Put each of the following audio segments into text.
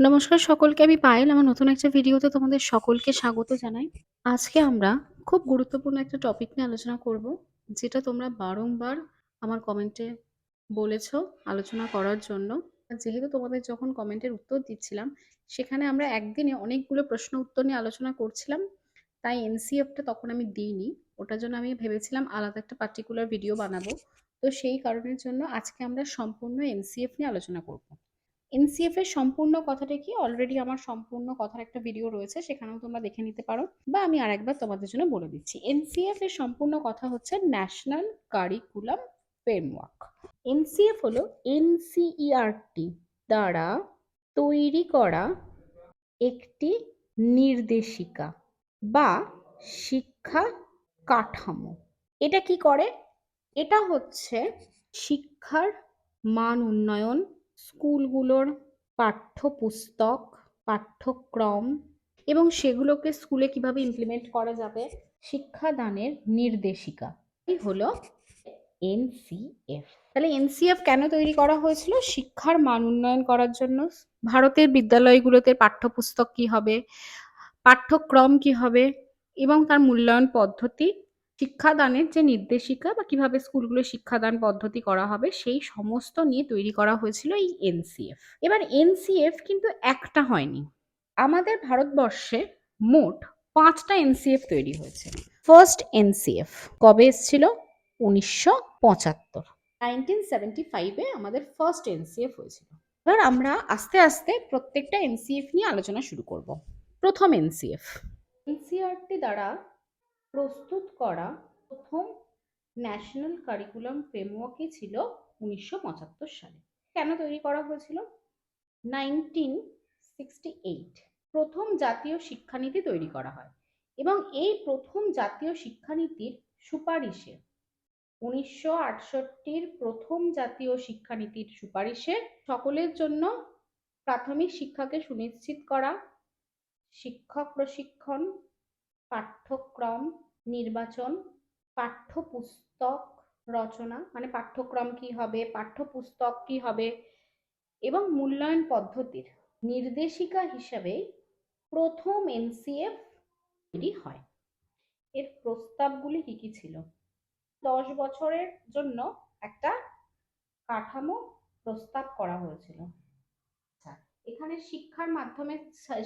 নমস্কার সকলকে, আমি পায়েল। আমার নতুন একটা ভিডিওতে তোমাদের সকলকে স্বাগত জানাই। আজকে আমরা খুব গুরুত্বপূর্ণ একটা টপিক নিয়ে আলোচনা করব, যেটা তোমরা বারংবার আমার কমেন্টে বলেছো আলোচনা করার জন্য। আর যেহেতু তোমাদের যখন কমেন্টের উত্তর দিচ্ছিলাম, সেখানে আমরা একদিনে অনেকগুলো প্রশ্ন উত্তর নিয়ে আলোচনা করছিলাম, তাই এনসিএফটা তখন আমি দিইনি। ওটার জন্য আমি ভেবেছিলাম আলাদা একটা পার্টিকুলার ভিডিও বানাবো। তো সেই কারণের জন্য আজকে আমরা সম্পূর্ণ এনসিএফ নিয়ে আলোচনা করব। এনসিএফ এর সম্পূর্ণ কথাটা কি, অলরেডি আমার সম্পূর্ণ কথার একটা ভিডিও রয়েছে, সেখানেও তোমরা দেখে নিতে পারো, বা আমি আরেকবার তোমাদের জন্য বলে দিচ্ছি। এনসিএফ এর সম্পূর্ণ কথা হচ্ছে ন্যাশনাল কারিকুলাম ফ্রেমওয়ার্ক। এনসিএফ হলো এনসিইআরটি দ্বারা তৈরি করা একটি নির্দেশিকা বা শিক্ষা কাঠামো। এটা কি করে? এটা হচ্ছে শিক্ষার মান উন্নয়ন, স্কুলগুলোর পাঠ্যপুস্তক, পাঠ্যক্রম এবং সেগুলোকে স্কুলে কিভাবে ইমপ্লিমেন্ট করা যাবে, শিক্ষাদানের নির্দেশিকা। এই হলো এনসিএফ। তাহলে এনসিএফ কেন তৈরি করা হয়েছিল? শিক্ষার মান উন্নয়ন করার জন্য। ভারতের বিদ্যালয়গুলোতে পাঠ্যপুস্তক কি হবে, পাঠ্যক্রম কি হবে এবং তার মূল্যায়ন পদ্ধতি, শিক্ষাদানের যে নির্দেশিকা বা কিভাবে স্কুলগুলো শিক্ষাদান পদ্ধতি করা হবে, সেই সমস্ত নিয়ে তৈরি করা হয়েছিল এই এনসিএফ। এবার এনসিএফ কিন্তু একটা হয়নি। আমাদের ভারতবর্ষে মোট 5টা এনসিএফ তৈরি হয়েছে। ফার্স্ট এনসিএফ কবে এসেছিল? 1975। 1975-এ আমাদের ফার্স্ট এনসিএফ হয়েছিল। এবার আমরা আস্তে আস্তে প্রত্যেকটা এনসিএফ নিয়ে আলোচনা শুরু করব। প্রথম এনসিএফ, এনসিইআরটি দ্বারা প্রস্তুত করা প্রথম ন্যাশনাল কারিকুলাম ফ্রেমওয়ার্কই ছিল 1975 সালে। কেন তৈরি করা হয়েছিল? 1968 প্রথম জাতীয় শিক্ষানীতি তৈরি করা হয় এবং এই প্রথম জাতীয় শিক্ষানীতির সুপারিশে 1968-র প্রথম জাতীয় শিক্ষানীতির সুপারিশে সকলের জন্য প্রাথমিক শিক্ষাকে সুনিশ্চিত করা, শিক্ষক প্রশিক্ষণ, পাঠ্যক্রম নির্বাচন, পাঠ্যপুস্তক রচনা, মানে পাঠ্যক্রম কি হবে, পাঠ্যপুস্তক কি হবে এবং মূল্যায়ন পদ্ধতির নির্দেশিকা হিসাবে প্রথম এনসিএফ তৈরি হয়। এর প্রস্তাবগুলি কি কি ছিল? 10 বছরের জন্য একটা কাঠামো প্রস্তাব করা হয়েছিল। আচ্ছা, এখানে শিক্ষার মাধ্যমে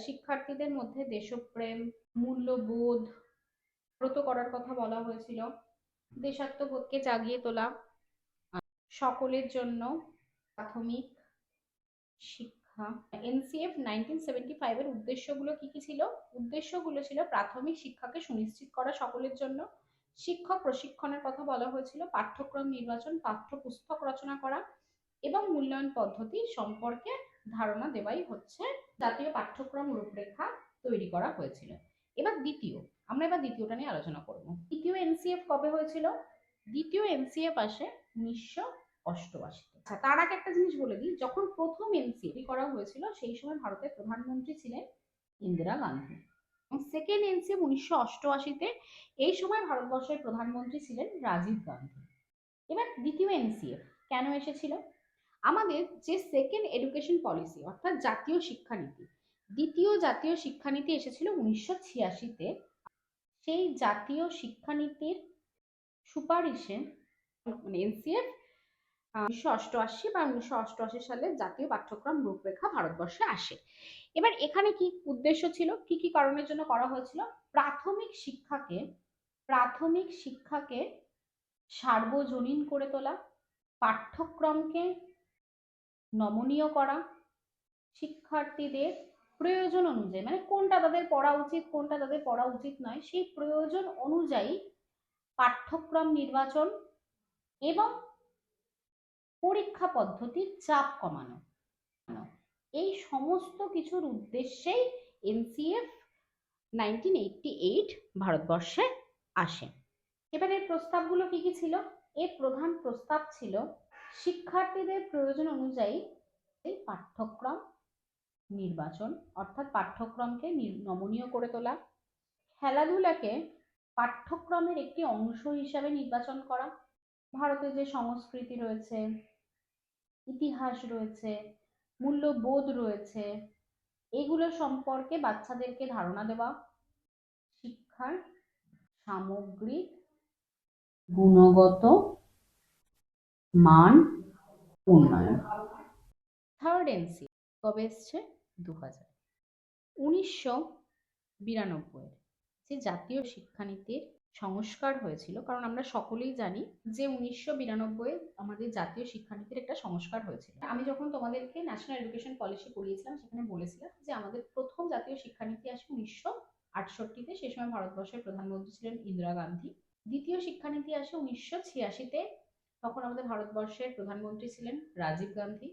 শিক্ষার্থীদের মধ্যে দেশপ্রেম, মূল্যবোধ ব্রত করার কথা বলা হয়েছিল, দেশাত্মবোধকে জাগিয়ে তোলা, সকলের জন্য প্রাথমিক শিক্ষা। এনসিএফ 1975 এর উদ্দেশ্যগুলো কি কি ছিল? উদ্দেশ্যগুলো ছিল প্রাথমিক শিক্ষাকে সুনিশ্চিত করা সকলের জন্য, শিক্ষক প্রশিক্ষণের কথা বলা হয়েছিল, পাঠ্যক্রম নির্বাচন, পাঠ্যপুস্তক রচনা করা এবং মূল্যায়ন পদ্ধতি সম্পর্কে ধারণা দেওয়াই হচ্ছে জাতীয় পাঠ্যক্রম রূপরেখা তৈরি করা হয়েছিল। এবার দ্বিতীয়টা নিয়ে আলোচনা করব। দ্বিতীয় এনসিএফ কবে হয়েছিল? দ্বিতীয় এনসিএফ আসে 1988। আচ্ছা, তার আগে একটা জিনিস বলে দিই, যখন প্রথম এনসিএফ করা হয়েছিল সেই সময় ভারতের প্রধানমন্ত্রী ছিলেন ইন্দিরা গান্ধী। সেকেন্ড এনসিএফ 1988-তে, এই সময় ভারতবর্ষের প্রধানমন্ত্রী ছিলেন রাজীব গান্ধী। এবার দ্বিতীয় এনসিএফ কেন এসেছিল? আমাদের যে সেকেন্ড এডুকেশন পলিসি অর্থাৎ জাতীয় শিক্ষানীতি, দ্বিতীয় জাতীয় শিক্ষানীতি এসেছিল 1986-তে। সেই জাতীয় শিক্ষানীতির সুপারিশে মানে এনসিএফ 1988 বা 1988 সালে জাতীয় পাঠ্যক্রম রূপরেখা ভারতবর্ষে আসে। এবার এখানে কি উদ্দেশ্য ছিল, কি কি কারণের জন্য করা হয়েছিল? প্রাথমিক শিক্ষাকে সার্বজনীন করে তোলা, পাঠ্যক্রমকে নমনীয় করা, শিক্ষার্থীদের প্রয়োজন অনুযায়ী, মানে কোনটা তাদের পড়া উচিত কোনটা তাদের পড়া উচিত নয়, সেই প্রয়োজন অনুযায়ী পাঠ্যক্রম নির্বাচন এবং পরীক্ষা পদ্ধতির চাপ কমানো, এই সমস্ত কিছুর উদ্দেশ্যেই এনসিএফ 1988 ভারতবর্ষে আসে। এবার এর প্রস্তাবগুলো কি কি ছিল? এর প্রধান প্রস্তাব ছিল শিক্ষার্থীদের প্রয়োজন অনুযায়ী পাঠ্যক্রম নির্বাচন অর্থাৎ পাঠ্যক্রমকে নমনীয় করে তোলা, খেলাধুলাকে পাঠ্যক্রমের একটি অংশ হিসাবে নির্বাচন করা, ভারতে যে সংস্কৃতি রয়েছে, ইতিহাস রয়েছে, মূল্যবোধ রয়েছে, এইগুলো সম্পর্কে বাচ্চাদেরকে ধারণা দেওয়া, শিক্ষার সামগ্রিক গুণগত মান উন্নয়ন। থার্ড এনসি কবে এসছে? 1992 যে জাতীয় শিক্ষানীতির সংস্কার হয়েছিল, কারণ আমরা সকলেই জানি যে 1992 আমাদের জাতীয় শিক্ষানীতির একটা সংস্কার হয়েছিল। আমি যখন তোমাদেরকে ন্যাশনাল এডুকেশন পলিসি পড়িয়েছিলাম সেখানে বলেছিলাম যে আমাদের প্রথম জাতীয় শিক্ষানীতি আসে 1968-তে, সেই সময় ভারতবর্ষের প্রধানমন্ত্রী ছিলেন ইন্দিরা গান্ধী। দ্বিতীয় শিক্ষানীতি আসে 1986-তে, তখন আমাদের ভারতবর্ষের প্রধানমন্ত্রী ছিলেন রাজীব গান্ধী।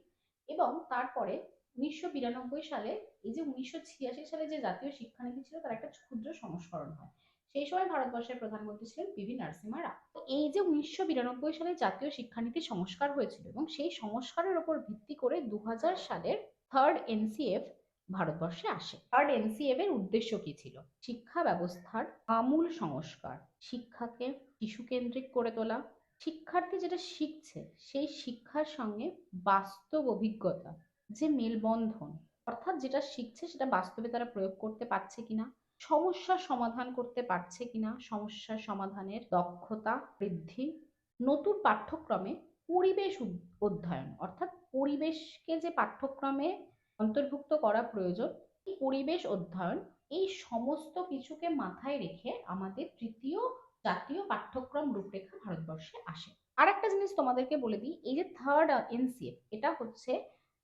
এবং তারপরে 1992 সালে এই যে 1986 সালে যে জাতীয় শিক্ষানীতি ছিল তার একটা ক্ষুদ্র সংস্করণ হয়। সেই সময় ভারতবর্ষের প্রধানমন্ত্রী ছিলেন পিভি নরসিংহ রাও। এই যে 1992 সালে জাতীয় শিক্ষানীতি সংস্কার হয়েছিল এবং সেই সংস্কারের উপর ভিত্তি করে 2000 সালের থার্ড এনসিএফ ভারতবর্ষে আসে। থার্ড এনসিএফ এর উদ্দেশ্য কি ছিল? শিক্ষা ব্যবস্থার আমূল সংস্কার, শিক্ষাকে শিশু কেন্দ্রিক করে তোলা, শিক্ষার্থী যেটা শিখছে সেই শিক্ষার সঙ্গে বাস্তব অভিজ্ঞতা যে মেলবন্ধন, অর্থাৎ যেটা শিখছে সেটা বাস্তবে তারা প্রয়োগ করতে পারছে কিনা, সমস্যার সমাধান করতে পারছে কিনা, সমস্যার সমাধানের দক্ষতা বৃদ্ধি, নতুন পাঠ্যক্রমে পরিবেশ অধ্যয়ন, অর্থাৎ পরিবেশকে যে পাঠ্যক্রমে অন্তর্ভুক্ত করা প্রয়োজন, এই পরিবেশ অধ্যয়ন, এই সমস্ত কিছুকে মাথায় রেখে আমাদের তৃতীয় জাতীয় পাঠ্যক্রম রূপরেখা ভারতবর্ষে আসে। আর একটা জিনিস তোমাদেরকে বলে দিই, এই যে থার্ড এনসিএফ, এটা হচ্ছে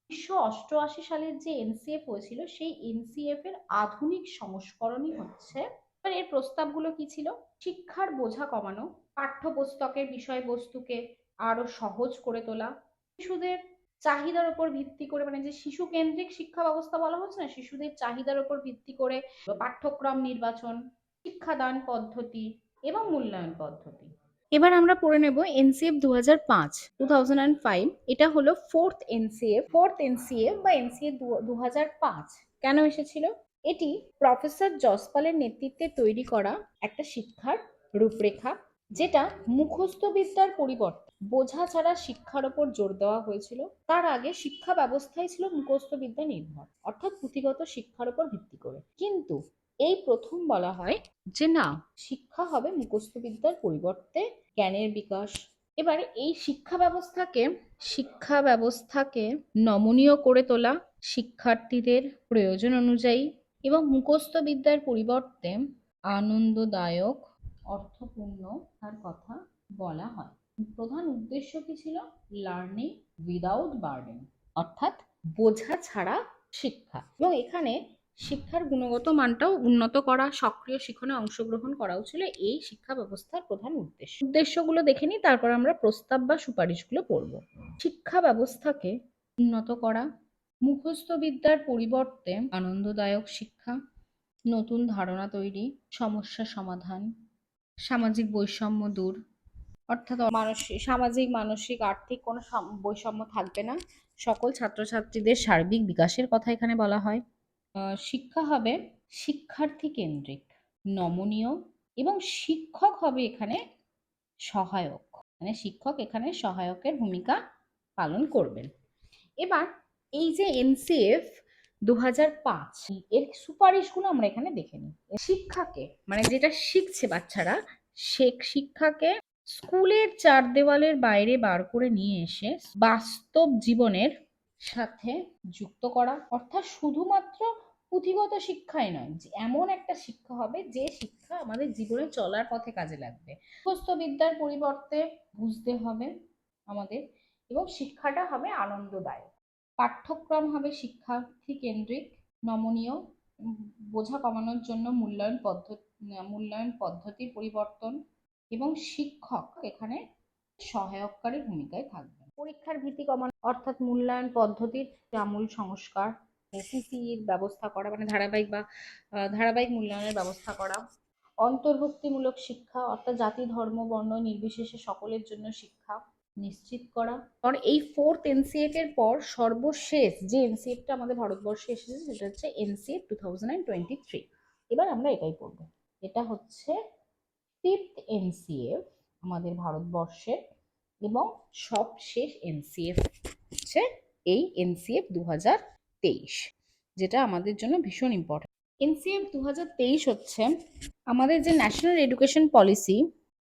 1988 সালের যে এনসিএফ হয়েছিল সেই এনসিএফ এর আধুনিক সংস্করণই হচ্ছে। এবার এর প্রস্তাবগুলো কি ছিল? শিক্ষার বোঝা কমানো, পাঠ্যপুস্তকের বিষয়বস্তুকে আরো সহজ করে তোলা, শিশুদের চাহিদার উপর ভিত্তি করে, মানে যে শিশু কেন্দ্রিক শিক্ষা ব্যবস্থা বলা হচ্ছে না, শিশুদের চাহিদার উপর ভিত্তি করে পাঠ্যক্রম নির্বাচন, শিক্ষাদান পদ্ধতি এবং মূল্যায়ন পদ্ধতি। এবার আমরা পড়ে নেব এনসিএফ 2005। এটা হলো ফোর্থ এনসিএফ বা এনসিএফ 2005 কেন এসেছিল? এটি প্রফেসর জসপালের নেতৃত্বে তৈরি করা একটা শিক্ষার রূপরেখা, যেটা মুখস্থ বিদ্যার পরিবর্তে বোঝা ছাড়া শিক্ষার ওপর জোর দেওয়া হয়েছিল। তার আগে শিক্ষা ব্যবস্থাই ছিল মুখস্থ বিদ্যা নির্ভর, অর্থাৎ পুঁথিগত শিক্ষার উপর ভিত্তি করে। কিন্তু এই প্রথম বলা হয় যে না, শিক্ষা হবে মুখস্থ বিদ্যার পরিবর্তে জ্ঞানের বিকাশ। এবার এই শিক্ষা ব্যবস্থাকে নমনীয় করে তোলা, শিক্ষার্থীদের প্রয়োজন অনুযায়ী এবং মুখস্থ বিদ্যার পরিবর্তে আনন্দদায়ক অর্থপূর্ণ তার কথা বলা হয়। প্রধান উদ্দেশ্য কি ছিল? লার্নিং উইদাউট বার্ডেন, অর্থাৎ বোঝা ছাড়া শিক্ষা। এবং এখানে শিক্ষার গুণগত মানটাও উন্নত করা, সক্রিয় শিক্ষণে অংশগ্রহণ করাও ছিল এই শিক্ষা ব্যবস্থার প্রধান উদ্দেশ্য। উদ্দেশ্যগুলো দেখে নিই, তারপর আমরা প্রস্তাব বা সুপারিশগুলো পড়ব। শিক্ষা ব্যবস্থাকে উন্নত করা, মুখস্থ বিদ্যার পরিবর্তে আনন্দদায়ক শিক্ষা, নতুন ধারণা তৈরি, সমস্যা সমাধান, সামাজিক বৈষম্য দূর, অর্থাৎ সামাজিক, মানসিক, আর্থিক কোনো বৈষম্য থাকবে না, সকল ছাত্রছাত্রীদের সার্বিক বিকাশের কথা এখানে বলা হয়। শিক্ষা হবে শিক্ষার্থী কেন্দ্রিক, নমনীয় এবং শিক্ষক হবে এখানে সহায়ক, মানে শিক্ষক এখানে সহায়কের ভূমিকা পালন করবেন। এবার এই যে এনসিএফ 2005 এর সুপারিশগুলো আমরা এখানে দেখে নিই। শিক্ষাকে, মানে যেটা শিখছে বাচ্চারা, শিক্ষাকে স্কুলের চার দেওয়ালের বাইরে বার করে নিয়ে এসে বাস্তব জীবনের সাথে যুক্ত করা, অর্থাৎ শুধুমাত্র পুঁথিগত শিক্ষাই নয়, এমন একটা শিক্ষা হবে যে শিক্ষা আমাদের জীবনে চলার পথে কাজে লাগবে। মুখস্থ বিদ্যার পরিবর্তে বুঝতে হবে আমাদের, এবং শিক্ষাটা হবে আনন্দদায়ক। পাঠ্যক্রম হবে শিক্ষার্থী কেন্দ্রিক, নমনীয়, বোঝা কমানোর জন্য মূল্যায়ন পদ্ধতির পরিবর্তন, এবং শিক্ষক এখানে সহায়ককারী ভূমিকায় থাকবে। পরীক্ষার ভীতি কমানো, অর্থাৎ মূল্যায়ন পদ্ধতির আমূল সংস্কার, সিসির ব্যবস্থা করা, মানে ধারাবাহিক মূল্যায়নের ব্যবস্থা করা, অন্তর্ভুক্তিমূলক শিক্ষা, অর্থাৎ জাতি ধর্ম বর্ণ নির্বিশেষে সকলের জন্য শিক্ষা নিশ্চিত করা। কারণ এই ফোর্থ এনসিএফ এর পর সর্বশেষ যে এনসিএফটা আমাদের ভারতবর্ষে এসেছে সেটা হচ্ছে এনসিএফ 2023। এবার আমরা এটাই পড়বো। এটা হচ্ছে ফিফথ এনসিএফ আমাদের ভারতবর্ষের, এবং সবশেষ এনসিএফ হচ্ছে এই এনসিএফ 2023। যেটা আমাদের জন্য ভীষণ ইম্পর্টেন্ট। এনসিএফ 2023 হচ্ছে আমাদের যে ন্যাশনাল এডুকেশন পলিসি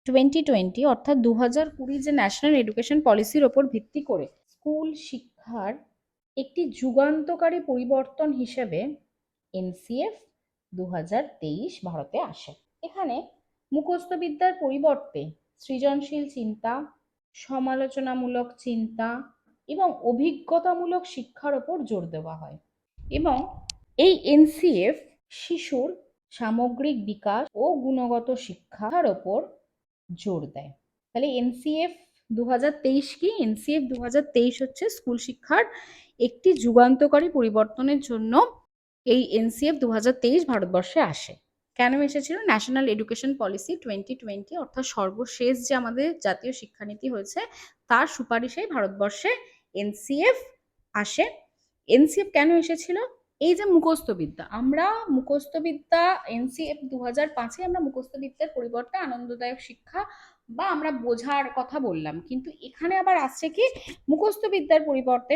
2020, অর্থাৎ 2020 যে ন্যাশনাল এডুকেশন পলিসির ওপর ভিত্তি করে স্কুল শিক্ষার একটি যুগান্তকারী পরিবর্তন হিসেবে এনসিএফ 2023 ভারতে আসে। এখানে মুখস্থ বিদ্যার পরিবর্তে সৃজনশীল চিন্তা, সমালোচনামূলক চিন্তা এবং অভিজ্ঞতামূলক শিক্ষার ওপর জোর দেওয়া হয়। এবং এই এনসিএফ শিশুর সামগ্রিক বিকাশ ও গুণগত শিক্ষার ওপর জোর দেয়। তাহলে এনসিএফ 2023 কি? এনসিএফ 2023 হচ্ছে স্কুল শিক্ষার একটি যুগান্তকারী পরিবর্তনের জন্য এই এনসিএফ 2023 ভারতবর্ষে আসে। কেন এসেছিল? ন্যাশনাল এডুকেশন পলিসি 2020, অর্থাৎ সর্বশেষ যে আমাদের জাতীয় শিক্ষানীতি হয়েছে তার সুপারিশেই ভারতবর্ষে এনসিএফ আসে। এনসিএফ কেন এসেছিল? এই যে মুখস্থ বিদ্যা, আমরা মুখস্থ বিদ্যা এনসিএফ 2005-এ আমরা মুখস্থ বিদ্যার পরিবর্তে আনন্দদায়ক শিক্ষা বা আমরা বোঝার কথা বললাম, কিন্তু এখানে আবার আসছে কি মুখস্থ বিদ্যার পরিবর্তে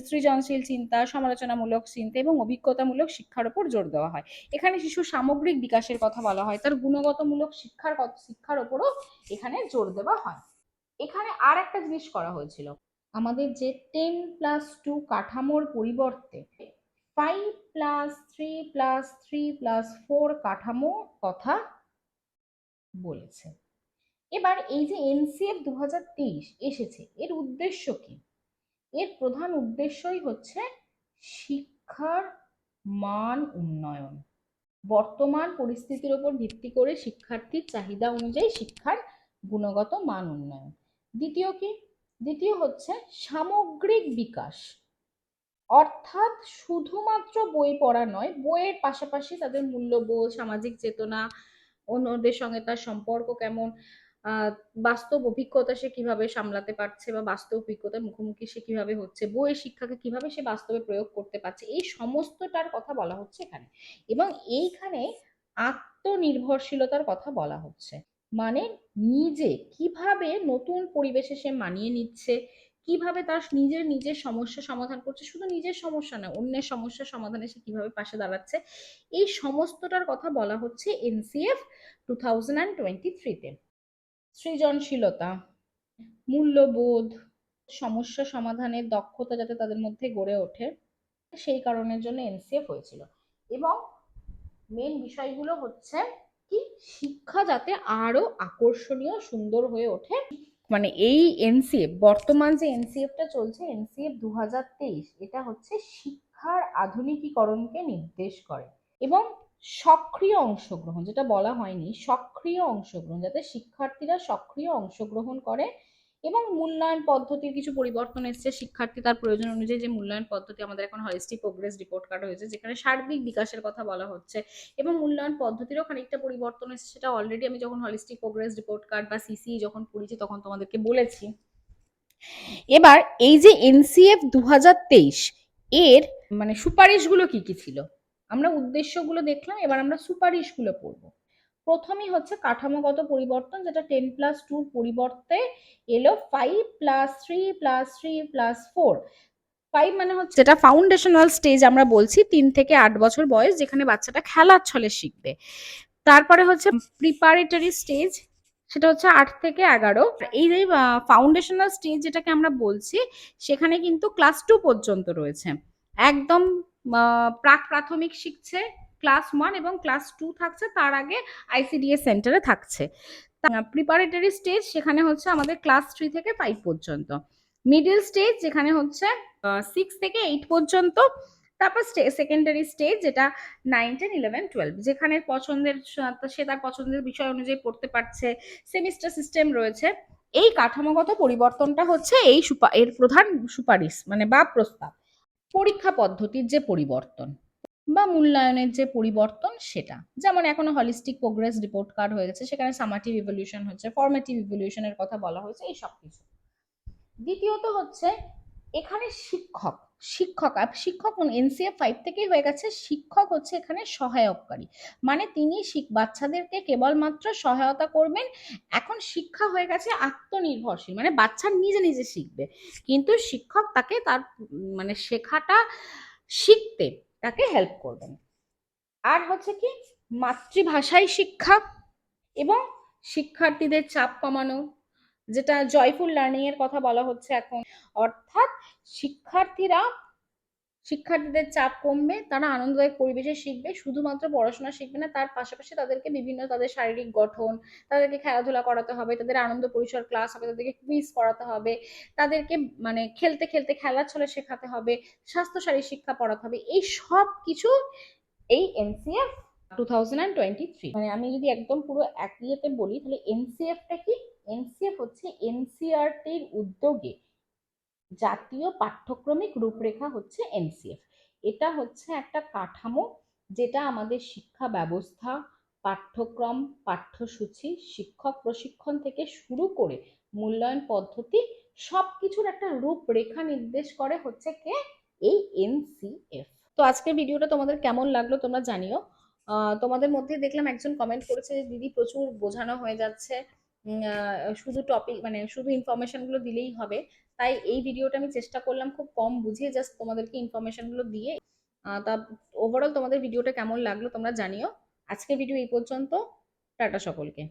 সৃজনশীল চিন্তা, সমালোচনামূলক চিন্তা এবং অভিজ্ঞতামূলক শিক্ষার উপর জোর দেওয়া হয়। এখানে শিশুর সামগ্রিক বিকাশের কথা বলা হয়, তার গুণগতমূলক শিক্ষার উপরও এখানে জোর দেওয়া হয়। এখানে আর একটা জিনিস করা হয়েছিল, আমাদের যে 10+2 কাঠামোর পরিবর্তে 5+3+3+4 কাঠামো কথা বলেছে। এবার এই যে এনসিএফ 2023 এসেছে, এর উদ্দেশ্য কি? এর প্রধান উদ্দেশ্যই হচ্ছে শিক্ষার মান উন্নয়ন, বর্তমান পরিস্থিতির উপর ভিত্তি করে শিক্ষার্থীর চাহিদা অনুযায়ী শিক্ষার গুণগত মান উন্নয়ন। দ্বিতীয় কি? দ্বিতীয় হচ্ছে সামগ্রিক বিকাশ, অর্থাৎ শুধুমাত্র বই পড়া নয়, বইয়ের পাশাপাশি তাদের মূল্যবোধ, সামাজিক চেতনা, অন্যদের সঙ্গে তার সম্পর্ক কেমন, বাস্তব অভিজ্ঞতা সে কিভাবে সামলাতে পারছে বা বাস্তব অভিজ্ঞতার মুখোমুখি সে কিভাবে হচ্ছে, বইয়ের শিক্ষাকে কিভাবে সে বাস্তবে প্রয়োগ করতে পারছে, এই সমস্তটার কথা বলা হচ্ছে এখানে। এবং এইখানে আত্মনির্ভরশীলতার কথা বলা হচ্ছে, মানে নিজে কিভাবে নতুন পরিবেশে সে মানিয়ে নিচ্ছে, কিভাবে তার নিজের সমস্যা সমাধান করছে, শুধু নিজের সমস্যা না অন্যের সমস্যা সমাধানে সে কিভাবে পাশে দাঁড়াচ্ছে, এই সমস্তটার কথা বলা হচ্ছে এনসিএফ 2023-তে। সৃজনশীলতা, মূল্যবোধ, সমস্যা সমাধানের দক্ষতা যাতে তাদের মধ্যে গড়ে ওঠে, সেই কারণের জন্য এনসিএফ হয়েছিল। এবং মেন বিষয়গুলো হচ্ছে কি শিক্ষা যাতে আরো আকর্ষণীয় সুন্দর হয়ে ওঠে, মানে এই এনসিএফ বর্তমান যে এনসিএফটা চলছে এনসিএফ 2023, এটা হচ্ছে শিক্ষার আধুনিকীকরণকে নির্দেশ করে এবং সক্রিয় অংশগ্রহণ, যেটা বলা হয়নি, সক্রিয় অংশগ্রহণ, যাতে শিক্ষার্থীরা সক্রিয় অংশগ্রহণ করে এবং মূল্যায়ন পদ্ধতির কিছু পরিবর্তন এসছে, শিক্ষার্থী তার প্রয়োজন অনুযায়ী যে মূল্যায়ন পদ্ধতি, আমাদের এখন হলিস্টিক প্রোগ্রেস রিপোর্ট কার্ড হয়েছে যেখানে সার্বিক বিকাশের কথা বলা হচ্ছে এবং মূল্যায়ন পদ্ধতিরও খানিকটা পরিবর্তন এসেছে, সেটা অলরেডি আমি যখন হলিস্টিক প্রোগ্রেস রিপোর্ট কার্ড বা সিসি যখন পড়েছি তখন তোমাদেরকে বলেছি। এবার এই যে এনসিএফ 2023 এর মানে সুপারিশগুলো কি কি ছিল, আমরা উদ্দেশ্যগুলো দেখলাম, এবার আমরা সুপারিশগুলো পড়বো। প্রথমেই হচ্ছে কাঠামোগত পরিবর্তন, যেটা 10+2 পরিবর্তে এলো 5+3+3+4। 5 মানে হচ্ছে যেটা ফাউন্ডেশনাল স্টেজ আমরা বলছি, 3 থেকে 8 বছর বয়স, যেখানে বাচ্চাটা খেলার ছলে শিখবে। তারপরে হচ্ছে প্রিপারেটরি স্টেজ, সেটা হচ্ছে 8 থেকে 11। এই যে ফাউন্ডেশনাল স্টেজ যেটাকে আমরা বলছি, সেখানে কিন্তু ক্লাস 2 পর্যন্ত রয়েছে, একদম প্রাক প্রাথমিক শিখছে, ক্লাস 1 এবং ক্লাস 2 থাকছে, তার আগে আইসিডিএস সেন্টারে থাকছে। প্রিপারেটরি স্টেজ সেখানে হচ্ছে আমাদের ক্লাস 3 থেকে 5 পর্যন্ত। মিডল স্টেজ যেখানে হচ্ছে 6 থেকে 8 পর্যন্ত। তারপর সেকেন্ডারি স্টেজ যেটা 9, 10, 11, 12, যেখানে পছন্দের সে তার পছন্দের বিষয় অনুযায়ী পড়তে পারছে, সেমিস্টার সিস্টেম রয়েছে। এই কাঠামোগত পরিবর্তনটা হচ্ছে এর প্রধান সুপারিশ মানে বা প্রস্তাব। পরীক্ষা পদ্ধতির যে পরিবর্তন বা মূল্যায়নের যে পরিবর্তন, সেটা যেমন এখনো হলিস্টিক প্রোগ্রেস রিপোর্ট কার্ড হয়ে গেছে, সেখানে সামাটিভ ইভলিউশন হচ্ছে, ফরমেটিভ ইভলিউশনের কথা বলা হয়েছে, এই সব কিছু। দ্বিতীয়ত হচ্ছে এখানে শিক্ষক শিক্ষক এনসিএফ 5 থেকেই হয়ে গেছে, শিক্ষক হচ্ছে এখানে সহায়ককারী, মানে তিনি বাচ্চাদেরকে কেবলমাত্র সহায়তা করবেন। এখন শিক্ষা হয়ে গেছে আত্মনির্ভরশীল, মানে বাচ্চা নিজে নিজে শিখবে, কিন্তু শিক্ষক তাকে তার মানে শেখাটা শিখতে তাকে হেল্প করবেন। আর হচ্ছে কি, মাতৃভাষায় শিক্ষা এবং শিক্ষার্থীদের চাপ কমানো, যেটা জয়ফুল লার্নিং এর কথা বলা হচ্ছে এখন। অর্থাৎ শিক্ষার্থীদের চাপ কমবে, তারা আনন্দদায়ক পরিবেশে শিখবে, শুধুমাত্র পড়াশোনা শিখবে না, তার পাশাপাশি তাদেরকে বিভিন্ন তাদের শারীরিক গঠন, তাদেরকে খেলাধুলা করাতে হবে, তাদের আনন্দ পরিসর ক্লাস হবে, তাদেরকে কুইজ করাতে হবে, তাদেরকে মানে খেলতে খেলতে খেলার ছলে শেখাতে হবে, স্বাস্থ্যসারী শিক্ষা পড়াতে হবে। এই সব কিছু এই এনসিএফ 2023, মানে আমি যদি একদম পুরো এক ইয়েতে বলি তাহলে এনসিএফটা কি, এনসিএফ হচ্ছে এনসিআরটির উদ্যোগে জাতীয় পাঠ্যক্রমিক রূপরেখা হচ্ছে এনসিএফ। এটা হচ্ছে একটা কাঠামো যেটা আমাদের শিক্ষা ব্যবস্থা, পাঠ্যক্রম, পাঠ্যসূচি, শিক্ষক প্রশিক্ষণ থেকে শুরু করে মূল্যায়ন পদ্ধতি সবকিছুর একটা রূপরেখা নির্দেশ করে হচ্ছে কে, এই এনসিএফ। তো আজকের ভিডিওটা তোমাদের কেমন লাগলো তোমরা জানিও। তোমাদের মধ্যে দেখলাম একজন কমেন্ট করেছে যে দিদি প্রচুর বোঝানো হয়ে যাচ্ছে, শুধু টপিক মানে শুধু ইনফরমেশন গুলো দিলেই হবে। তাই এই ভিডিওটা আমি চেষ্টা করলাম খুব কম বুঝিয়ে জাস্ট তোমাদেরকে ইনফরমেশন গুলো দিয়ে। তা ওভারঅল তোমাদের ভিডিওটা কেমন লাগলো তোমরা জানিও। আজকের ভিডিও এই পর্যন্ত। টাটা সকলকে।